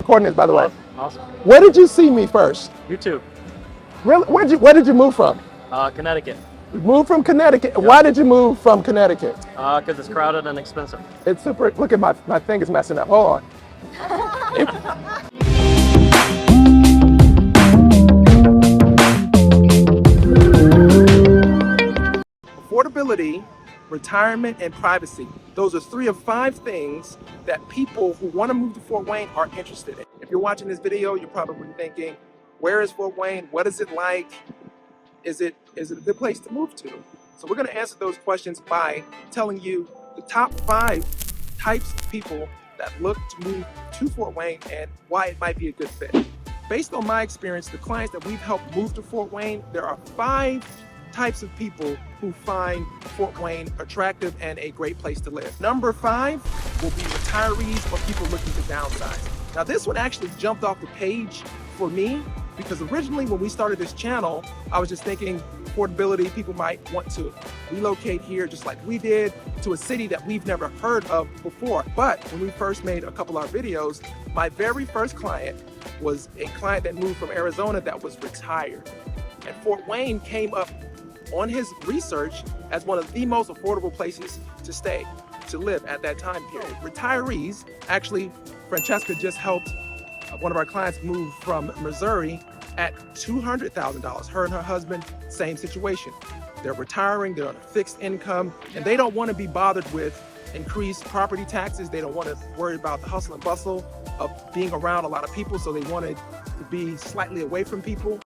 coordinates, by the way. Awesome. Where did you see me first? YouTube. Really? Where did you move from? Connecticut. You moved from Connecticut. Yep. Why did you move from Connecticut? Because it's crowded and expensive. It's super. Look at my thing is messing up. Hold on. Affordability, retirement, and privacy. Those are 3 of 5 things that people who want to move to Fort Wayne are interested in. If you're watching this video, you're probably thinking, where is Fort Wayne? What is it like? Is it a good place to move to? So we're going to answer those questions by telling you the top 5 types of people that look to move to Fort Wayne and why it might be a good fit. Based on my experience, the clients that we've helped move to Fort Wayne, there are 5 types of people who find Fort Wayne attractive and a great place to live. Number 5 will be retirees or people looking to downsize. Now this one actually jumped off the page for me because originally when we started this channel, I was just thinking affordability, people might want to relocate here just like we did to a city that we've never heard of before. But when we first made a couple of our videos, my very first client was a client that moved from Arizona that was retired. And Fort Wayne came up on his research as one of the most affordable places to live at that time period. Retirees, actually, Francesca just helped one of our clients moved from Missouri at $200,000. Her and her husband, same situation. They're retiring, they're on a fixed income, and they don't want to be bothered with increased property taxes. They don't want to worry about the hustle and bustle of being around a lot of people, so they wanted to be slightly away from people.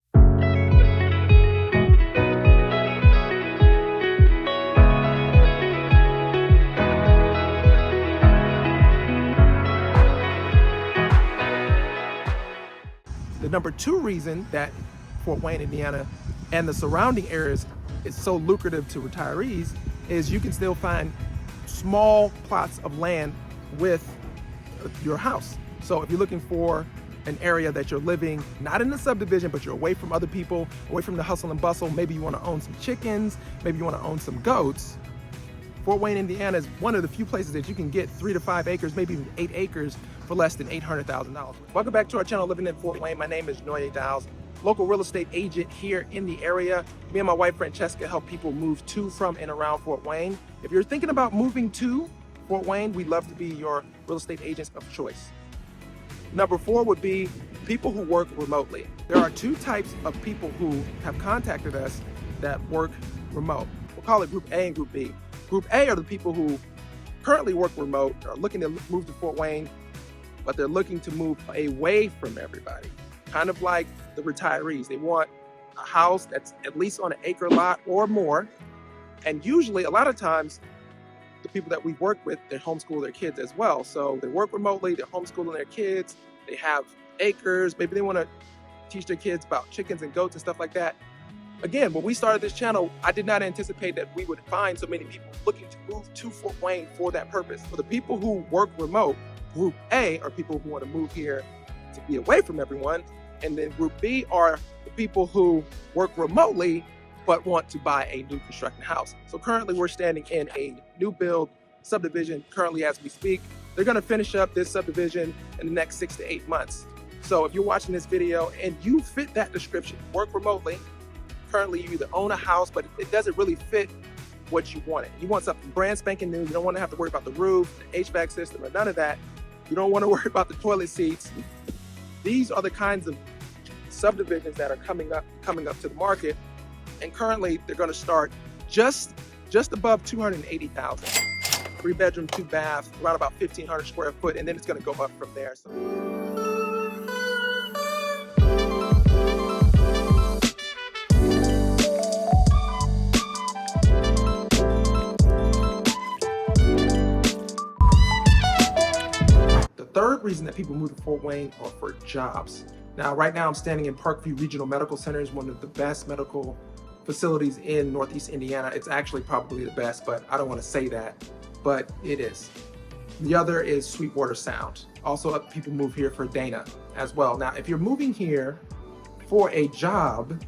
The number 2 reason that Fort Wayne, Indiana, and the surrounding areas is so lucrative to retirees is you can still find small plots of land with your house. So if you're looking for an area that you're living, not in the subdivision, but you're away from other people, away from the hustle and bustle, maybe you want to own some chickens, maybe you want to own some goats, Fort Wayne, Indiana is one of the few places that you can get 3 to 5 acres, maybe even 8 acres for less than $800,000. Welcome back to our channel, Living in Fort Wayne. My name is Noye Dowles, local real estate agent here in the area. Me and my wife, Francesca, help people move to, from, and around Fort Wayne. If you're thinking about moving to Fort Wayne, we'd love to be your real estate agents of choice. Number 4 would be people who work remotely. There are 2 types of people who have contacted us that work remote. We'll call it Group A and Group B. Group A are the people who currently work remote, are looking to move to Fort Wayne, but they're looking to move away from everybody. Kind of like the retirees. They want a house that's at least on an acre lot or more. And usually, a lot of times, the people that we work with, they homeschool their kids as well. So they work remotely, they're homeschooling their kids, they have acres, maybe they want to teach their kids about chickens and goats and stuff like that. Again, when we started this channel, I did not anticipate that we would find so many people looking to move to Fort Wayne for that purpose. For the people who work remote, Group A are people who want to move here to be away from everyone. And then Group B are the people who work remotely but want to buy a new construction house. So currently we're standing in a new build subdivision currently as we speak. They're going to finish up this subdivision in the next 6 to 8 months. So if you're watching this video and you fit that description, work remotely, currently you either own a house, but it doesn't really fit what you wanted. You want something brand spanking new. You don't want to have to worry about the roof, the HVAC system, or none of that. You don't want to worry about the toilet seats. These are the kinds of subdivisions that are coming up to the market. And currently they're going to start just above 280,000. 3 bedroom, 2 bath, around about 1,500 square foot, and then it's going to go up from there. So. The third reason that people move to Fort Wayne are for jobs. Now, right now I'm standing in Parkview Regional Medical Center, is one of the best medical facilities in Northeast Indiana. It's actually probably the best, but I don't want to say that, but it is. The other is Sweetwater Sound. Also, people move here for Dana as well. Now, if you're moving here for a job,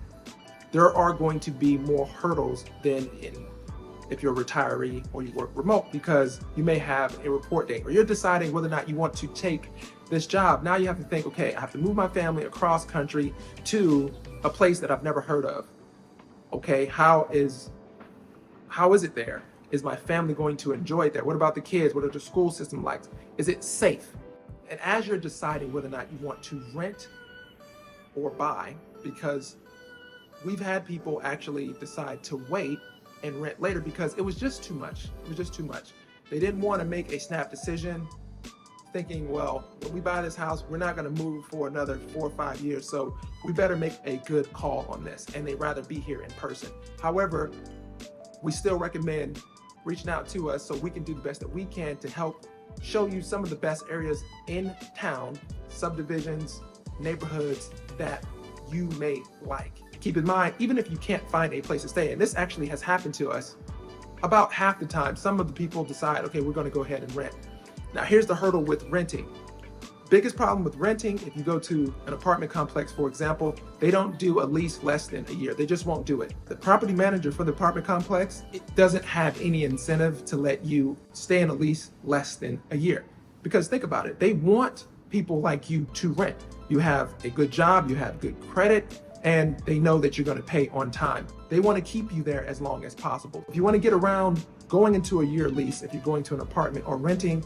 there are going to be more hurdles than in if you're a retiree or you work remote, because you may have a report date, or you're deciding whether or not you want to take this job. Now you have to think, okay, I have to move my family across country to a place that I've never heard of. Okay, how is it there? Is my family going to enjoy it there? What about the kids? What are the school system like? Is it safe? And as you're deciding whether or not you want to rent or buy, because we've had people actually decide to wait and rent later because it was just too much. It was just too much. They didn't want to make a snap decision thinking, well, when we buy this house, we're not going to move for another 4 or 5 years, so we better make a good call on this, and they'd rather be here in person. However, we still recommend reaching out to us so we can do the best that we can to help show you some of the best areas in town, subdivisions, neighborhoods that you may like. Keep in mind, even if you can't find a place to stay, and this actually has happened to us about half the time, some of the people decide, okay, we're going to go ahead and rent. Now, here's the hurdle with renting. Biggest problem with renting, if you go to an apartment complex, for example, they don't do a lease less than a year. They just won't do it. The property manager for the apartment complex, it doesn't have any incentive to let you stay in a lease less than a year. Because think about it, they want people like you to rent. You have a good job, you have good credit, and they know that you're going to pay on time. They want to keep you there as long as possible. If you want to get around going into a year lease, if you're going to an apartment or renting,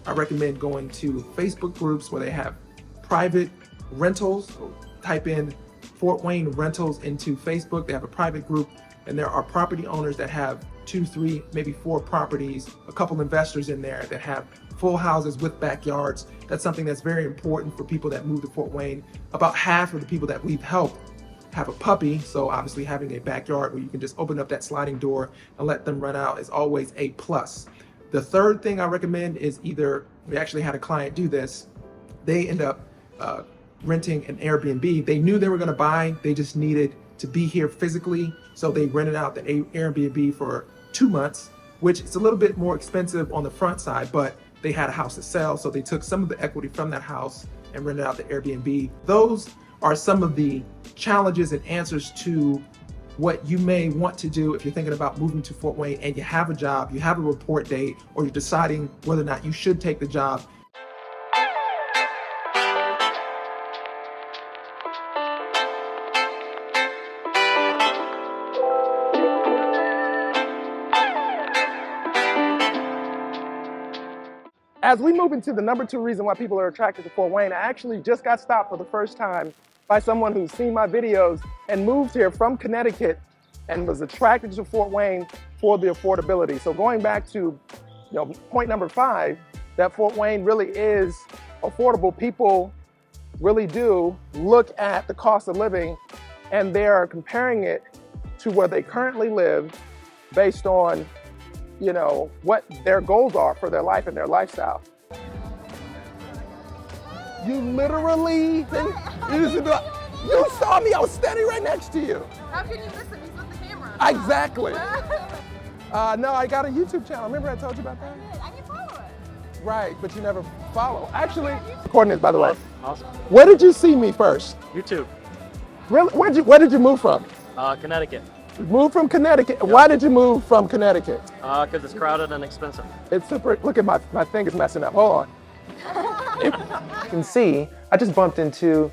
I recommend going to Facebook groups where they have private rentals. Type in Fort Wayne rentals into Facebook. They have a private group, and there are property owners that have 2, 3, maybe 4 properties, a couple investors in there that have full houses with backyards. That's something that's very important for people that move to Fort Wayne. About half of the people that we've helped have a puppy, so obviously having a backyard where you can just open up that sliding door and let them run out is always a plus. The third thing I recommend is either, we actually had a client do this, they end up renting an Airbnb. They knew they were gonna buy, they just needed to be here physically, so they rented out the Airbnb for 2 months, which is a little bit more expensive on the front side, but they had a house to sell, so they took some of the equity from that house and rented out the Airbnb. Those are some of the challenges and answers to what you may want to do if you're thinking about moving to Fort Wayne and you have a job, you have a report date, or you're deciding whether or not you should take the job. As we move into the number 2 reason why people are attracted to Fort Wayne, I actually just got stopped for the first time by someone who's seen my videos and moved here from Connecticut and was attracted to Fort Wayne for the affordability. So going back to point number 5, that Fort Wayne really is affordable. People really do look at the cost of living and they are comparing it to where they currently live based on what their goals are for their life and their lifestyle. You literally, you saw me, I was standing right next to you. How can you miss him? He's with the camera. Exactly. No, I got a YouTube channel. Remember I told you about that? I can follow it. Right, but you never follow. Actually, coordinates, by the way. Awesome. Where did you see me first? YouTube. Really? Where did you move from? Connecticut. Moved from Connecticut. Yep. Why did you move from Connecticut? Because it's crowded and expensive. It's super, look at my finger's messing up. Hold on. You can see, I just bumped into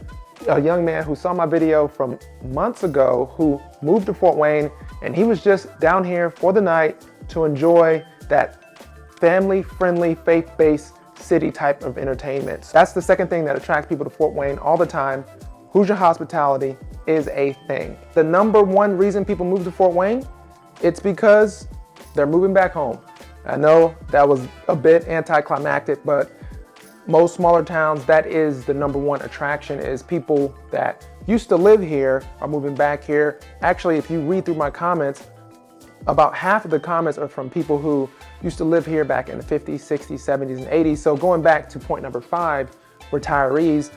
a young man who saw my video from months ago who moved to Fort Wayne, and he was just down here for the night to enjoy that family-friendly, faith-based city type of entertainment. That's the second thing that attracts people to Fort Wayne all the time. Hoosier Hospitality is a thing. The number 1 reason people move to Fort Wayne, it's because they're moving back home. I know that was a bit anticlimactic, but most smaller towns, that is the number 1 attraction, is people that used to live here are moving back here. Actually, if you read through my comments, about half of the comments are from people who used to live here back in the 50s, 60s, 70s, and 80s. So going back to point number 5, retirees,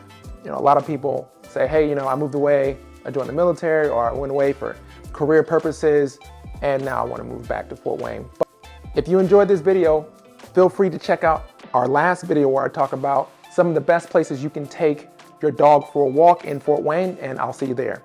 a lot of people say, hey, I moved away, I joined the military, or I went away for career purposes, and now I want to move back to Fort Wayne. But if you enjoyed this video, feel free to check out our last video where I talk about some of the best places you can take your dog for a walk in Fort Wayne, and I'll see you there.